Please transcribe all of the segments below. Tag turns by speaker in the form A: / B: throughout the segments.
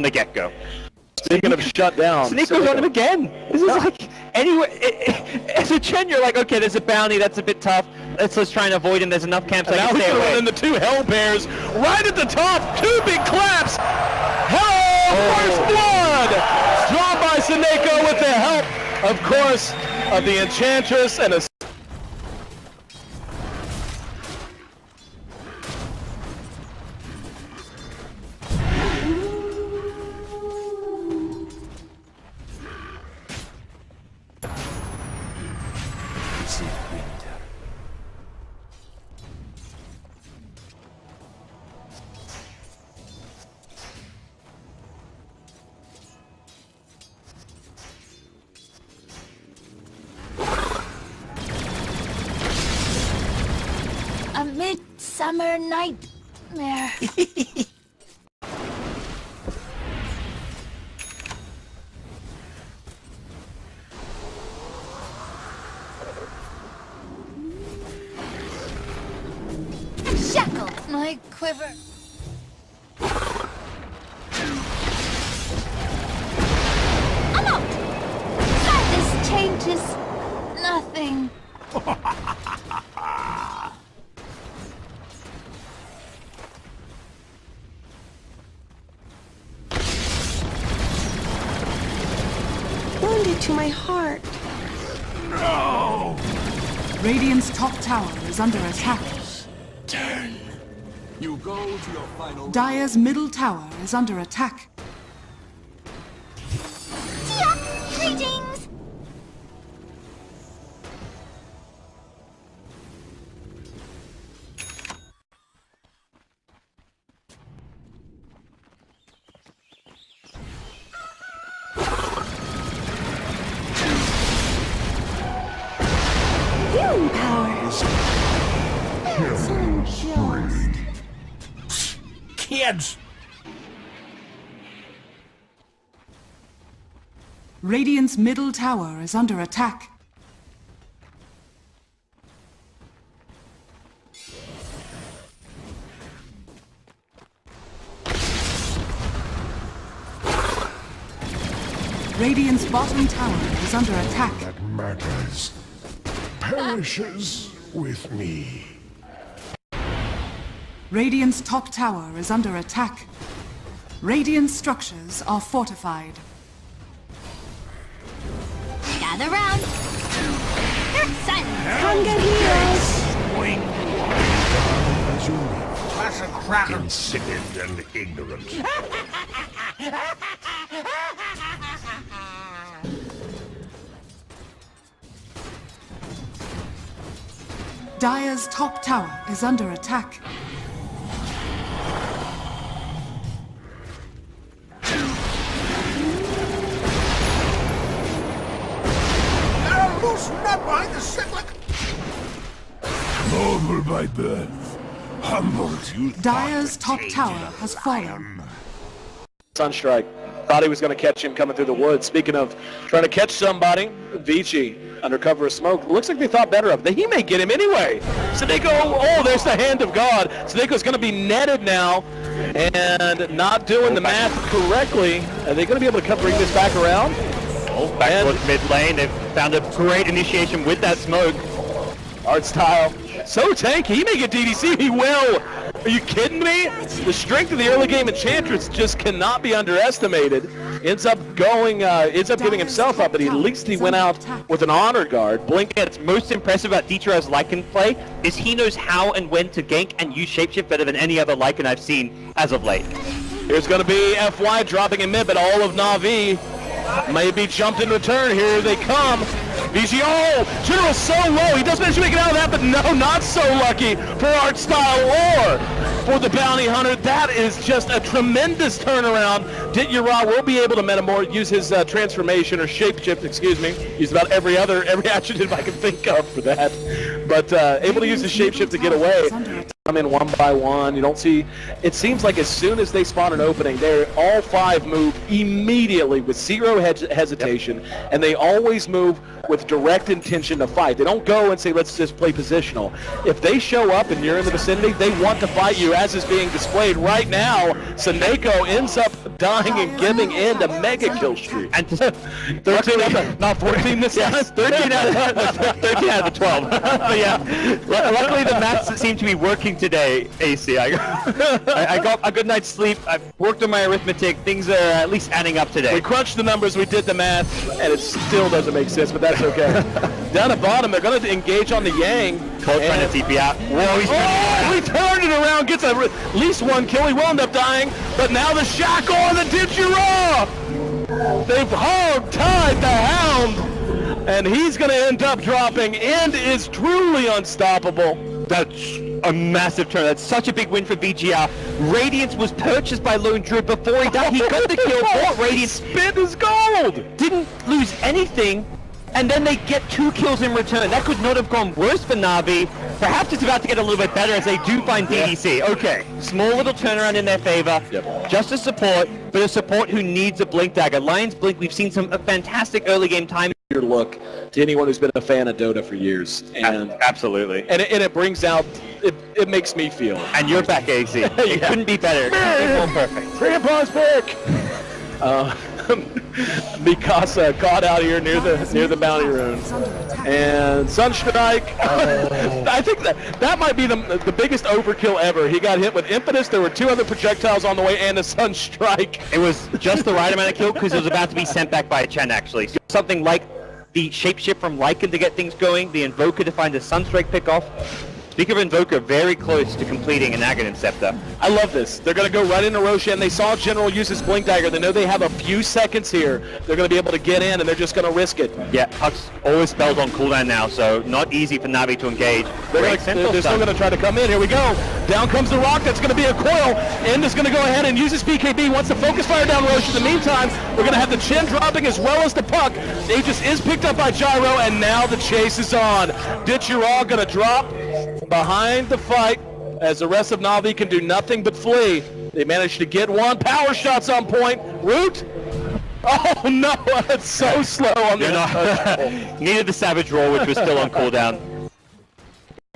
A: the get-go.
B: Speaking of shut down,
A: Sneako's on him again. This is like, anyway, as a Chen, you're like, okay, there's a bounty, that's a bit tough. Let's try and avoid him. There's enough camps I can stay away.
B: Now he's in the two Hell Bears right at the top. Two big claps. Hell First Blood, drawn by Sneko with the help, of course, of the Enchantress and a.
C: A midsummer nightmare. Shackle my quiver. I'm out! This changes nothing.
D: Wounded to my heart.
E: No! Radiant's top tower is under attack.
F: Turn. You go to your final.
E: Dire's middle tower is under attack.
C: Tia, greetings!
D: Healing powers.
F: Kids!
E: Radiant's middle tower is under attack. Radiant's bottom tower is under attack.
G: That matters perishes with me.
E: Radiant's top tower is under attack. Radiant structures are fortified.
C: Gather round. Silence.
D: Come get heroes.
F: Swing!
G: As you live,
F: Classic cracker!
G: insipid and ignorant.
E: Dire's top tower is under attack.
F: Loose not behind the cyclic!
G: Noble by birth, humble to
E: Dire's top tower has fallen.
B: Sunstrike. Thought he was going to catch him coming through the woods. Speaking of trying to catch somebody, Vici under cover of smoke. Looks like they thought better of it. He may get him anyway. Sneko, oh, there's the hand of God. Sneko's going to be netted now and not doing the math correctly. Are they going to be able to bring this back around?
A: Oh, back towards mid lane. They've found a great initiation with that smoke.
B: Art style. So tanky. He may get DDC. He will. Are you kidding me? The strength of the early game Enchantress just cannot be underestimated. Ends up giving himself up, but at least he went out with an honor guard.
A: Blink, what's most impressive about Dieter's Lycan play is he knows how and when to gank and use shapeshift better than any other Lycan I've seen as of late.
B: Here's going to be FY dropping in mid, but all of NaVi may be jumped in return. Here they come. VG, oh, General's so low. He does manage to make it out of that, but no, not so lucky for Art Style or for the Bounty Hunter. That is just a tremendous turnaround. Ditya will be able to use his transformation or shapeshift, excuse me. Use about every adjective I can think of for that. But able to use his shapeshift to get away. come in one by one. You don't see, it seems like as soon as they spawn an opening, they all 5 move immediately with zero hesitation, and they always move with direct intention to fight. They don't go and say, let's just play positional. If they show up and you're in the vicinity, they want to fight you, as is being displayed right now. Saneko ends up dying and giving in to mega kill streak.
A: And 13 out of, not 14 this time. 13 out of the 12. But yeah, luckily the maths seem to be working today, AC. I got a good night's sleep. I've worked on my arithmetic. Things are at least adding up today.
B: We crunched the numbers, we did the math, and it still doesn't make sense, but that's okay. Down at bottom, they're going to engage on the Yang.
A: Cole trying to TP out. Whoa,
B: he turned it around, gets at least 1 kill. He will end up dying, but now the Shackle on the Ditchura! They've hog-tied the Hound, and he's going to end up dropping. End is truly unstoppable.
A: That's a massive turn. That's such a big win for VGR. Radiance was purchased by Lone Druid before he died. He got the kill, bought Radiance,
B: Spit his gold!
A: didn't lose anything, and then they get 2 kills in return. That could not have gone worse for NaVi. Perhaps it's about to get a little bit better as they do find DDC. Okay, small little turnaround in their favor. Just a support, but a support who needs a Blink Dagger. Lion's Blink, we've seen some fantastic early game time.
B: Look to anyone who's been a fan of Dota for years, and
A: Absolutely.
B: and it brings out, it makes me feel.
A: And you're back, AC. It couldn't be better. It couldn't be more perfect.
B: Grandpa's pick. Mikasa caught out here near the bounty rune, and Sunstrike. I think that might be the biggest overkill ever. He got hit with Impetus. There were 2 other projectiles on the way, and a Sunstrike.
A: It was just the right amount of kill because it was about to be sent back by Chen, actually. So something like the Shapeshift from Lycan to get things going, the Invoker to find a Sunstrike pick-off. Speak of Invoker, very close to completing an Aghanim Scepter.
B: I love this. They're going to go right into Roshan. They saw General use his Blink Dagger. They know they have a few seconds here. They're going to be able to get in, and they're just going to risk it.
A: Yeah, Huck's always spells on cooldown now, so not easy for Navi to engage.
B: They're still going to try to come in. Here we go. Down comes the rock. That's going to be a coil. End is going to go ahead and use his BKB. Wants to focus fire down Roshan. In the meantime, we're going to have the Chen dropping as well as the puck. Aegis is picked up by Gyro, and now the chase is on. Ditchura going to drop behind the fight as the rest of Navi can do nothing but flee. They managed to get one. Power shots on point. Root. Oh no, that's so slow on the
A: Needed the Savage Roar, which was still on cooldown.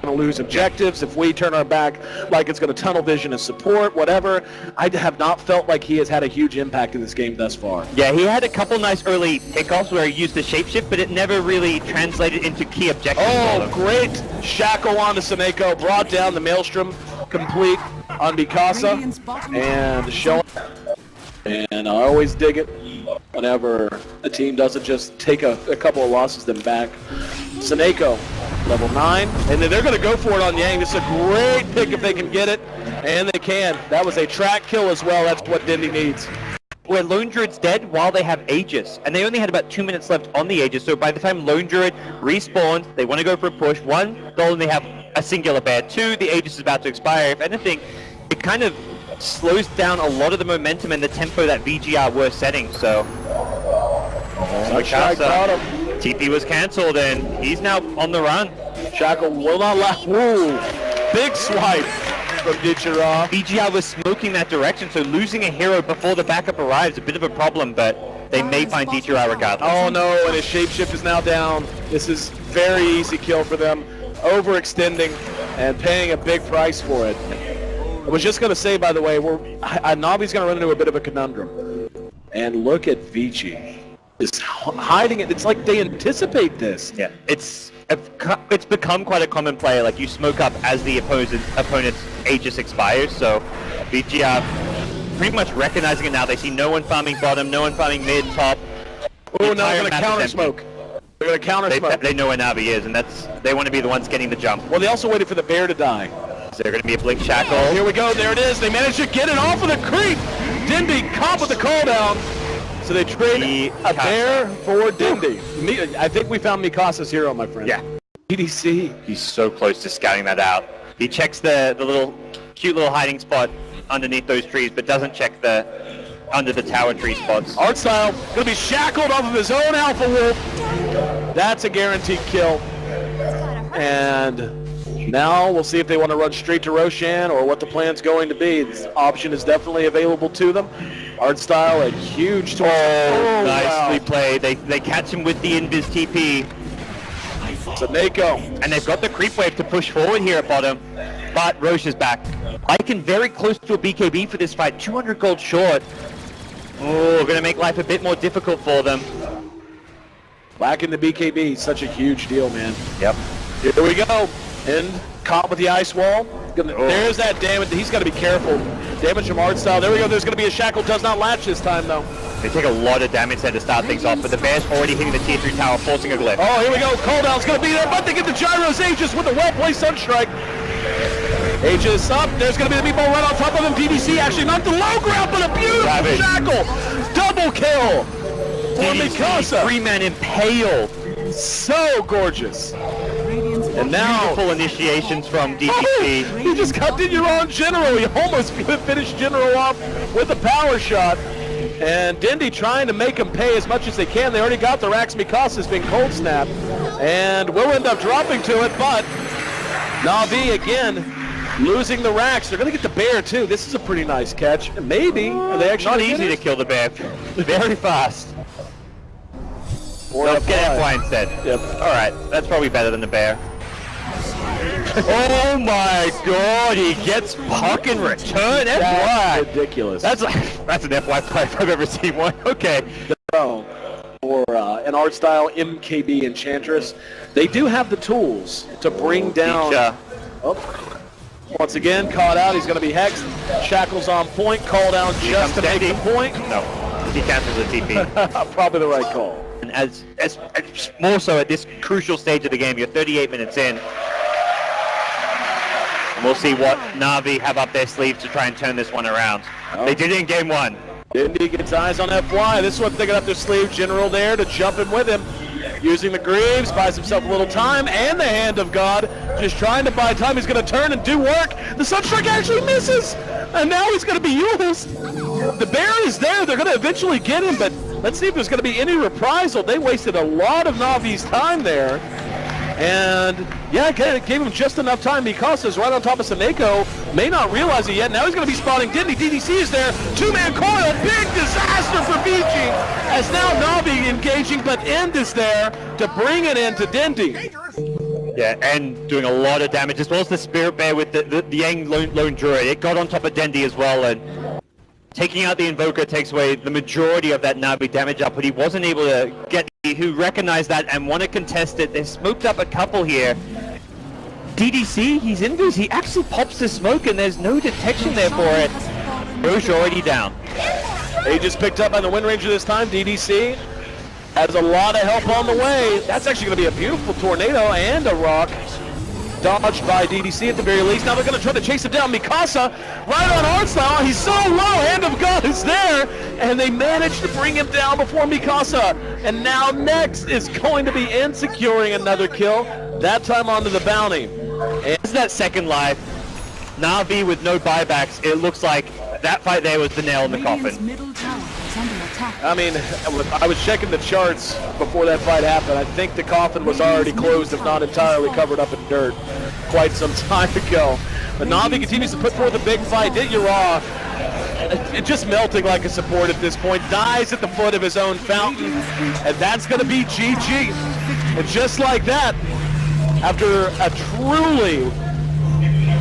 B: Going to lose objectives if we turn our back, like it's going to tunnel vision and support, whatever. I have not felt like he has had a huge impact in this game thus far.
A: Yeah, he had a couple nice early pickoffs where he used the Shapeshift, but it never really translated into key objectives.
B: Oh, great shackle onto Saneko, brought down the Maelstrom, complete on Mikasa, and showing. And I always dig it whenever a team doesn't just take a couple of losses then back. Saneko, level 9, and then they're going to go for it on Yang. This is a great pick if they can get it, and they can. That was a track kill as well. That's what Dindy needs.
A: Where Lone Druid's dead while they have Aegis, and they only had about 2 minutes left on the Aegis, so by the time Lone Druid respawned, they want to go for a push. 1, they'll only have a singular bear. 2, the Aegis is about to expire. If anything, it kind of slows down a lot of the momentum and the tempo that VGR were setting, so... TP was cancelled, and he's now on the run.
B: Shackle will not last. Woo! Big swipe from Ditchura.
A: VGR was smoking that direction, so losing a hero before the backup arrives is a bit of a problem, but they may find Ditchura regardless.
B: Oh no, and his shapeshift is now down. This is very easy kill for them. Overextending and paying a big price for it. I was just going to say, by the way, Navi's going to run into a bit of a conundrum. And look at Vici. Is hiding it. It's like they anticipate this.
A: Yeah, it's become quite a common play. Like, you smoke up as the opponent's Aegis expires, so VG are pretty much recognizing it now. They see no one farming bottom, no one farming mid, top.
B: Oh, now they're going to counter smoke. They're going to counter smoke.
A: They know where NaVi is, and they want to be the ones getting the jump.
B: Well, they also waited for the bear to die.
A: So they're going to be a Blink Shackle.
B: Here we go. There it is. They managed to get it off of the creep. Dindy caught with the call down. So they trade a bear for Dindy. I think we found Mikasa's hero, my friend.
A: Yeah.
B: DDC.
A: He's so close to scouting that out. He checks the little cute little hiding spot underneath those trees, but doesn't check under the tower tree spots.
B: Art style gonna be shackled off of his own Alpha Wolf. That's a guaranteed kill. And Now we'll see if they want to run straight to Roshan or what the plan's going to be. This option is definitely available to them. Art style, a huge tool.
A: Oh, nicely played. They catch him with the Invis TP.
B: So Nako.
A: And they've got the creep wave to push forward here at bottom. But Roche is back. Lycan very close to a BKB for this fight. 200 gold short. Oh, going to make life a bit more difficult for them.
B: Lacking the BKB, such a huge deal, man.
A: Yep.
B: Here we go. And caught with the ice wall. There's that damage. He's got to be careful. Damage from art style. There we go. There's going to be a shackle. Does not latch this time, though.
A: They take a lot of damage there to start things off, but the Bear's already hitting the tier 3 tower, forcing a glyph.
B: Oh, here we go. Cooldown's going to be there, but they get the gyros. Aegis with a well-placed Sunstrike. Aegis up. There's going to be the meatball right on top of him. DDC actually not the low ground, but a beautiful shackle. Double kill for Mikasa.
A: 3-man impale.
B: So gorgeous. And now,
A: beautiful initiations from DDC.
B: He just got in your own General. He almost finished General off with a power shot. And Dindy trying to make him pay as much as they can. They already got the Rax. Mikasa's been cold snapped. And will end up dropping to it, but NaVi again losing the Rax. They're going to get the Bear too. This is a pretty nice catch. Maybe. Are they actually
A: not easy to kill the Bear. Very fast.
B: Or
A: no, get FY instead.
B: Yep.
A: Alright, that's probably better than the Bear. Oh my god, he gets puck in return.
B: That's
A: FY.
B: ridiculous.
A: That's an FY play if I've ever seen one. Okay.
B: Or an art style MKB Enchantress. They do have the tools to bring down. Oh. Once again, caught out. He's going to be hexed. Shackles on point. Call down just to make the point.
A: No, he cancels the TP.
B: Probably the right call.
A: And as more so at this crucial stage of the game, you're 38 minutes in. And we'll see what NaVi have up their sleeves to try and turn this one around. Oh. They did it in game 1.
B: Dindy gets eyes on FY. This is what they got up their sleeve. General there to jump in with him. Using the Greaves, buys himself a little time, and the Hand of God. Just trying to buy time. He's going to turn and do work. The Sunstrike actually misses. And now he's going to be used. The Bear is there. They're going to eventually get him, but let's see if there's going to be any reprisal. They wasted a lot of NaVi's time there. And yeah, it gave him just enough time. Mikasa's right on top of Saneko. May not realize it yet. Now he's going to be spotting Dindy. DDC is there. 2-man coil. Big disaster for Vici. As now NaVi engaging, but End is there to bring it into Dindy.
A: Yeah, and doing a lot of damage, as well as the Spirit Bear with the Yang lone Druid. It got on top of Dindy as well, and taking out the Invoker takes away the majority of that NaVi damage output. He wasn't able to get who recognized that and want to contest it. They smoked up a couple here. DDC, he's Invis. He actually pops the smoke and there's no detection there for it. Roche already down.
B: Aegis picked up by the Wind Ranger this time. DDC has a lot of help on the way. That's actually going to be a beautiful tornado and a rock. Dodged by DDC at the very least. Now they're going to try to chase him down. Mikasa right on art style. He's so low. Hand of God is there. And they managed to bring him down before Mikasa. And now next is going to be End securing another kill. That time onto the bounty.
A: And that second life, NaVi with no buybacks, it looks like that fight there was the nail in the coffin.
E: Middle tower is under attack.
B: I mean, I was checking the charts before that fight happened. I think the coffin was already closed, if not entirely covered up in dirt, quite some time ago. But NaVi continues to put forth a big fight. Yura, just melting like a support at this point, dies at the foot of his own fountain, and that's going to be GG. And just like that, after a truly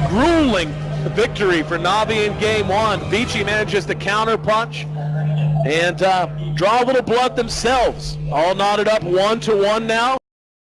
B: grueling victory for NaVi in game 1, Vici manages to counter punch and draw a little blood themselves. All knotted up 1-1 now.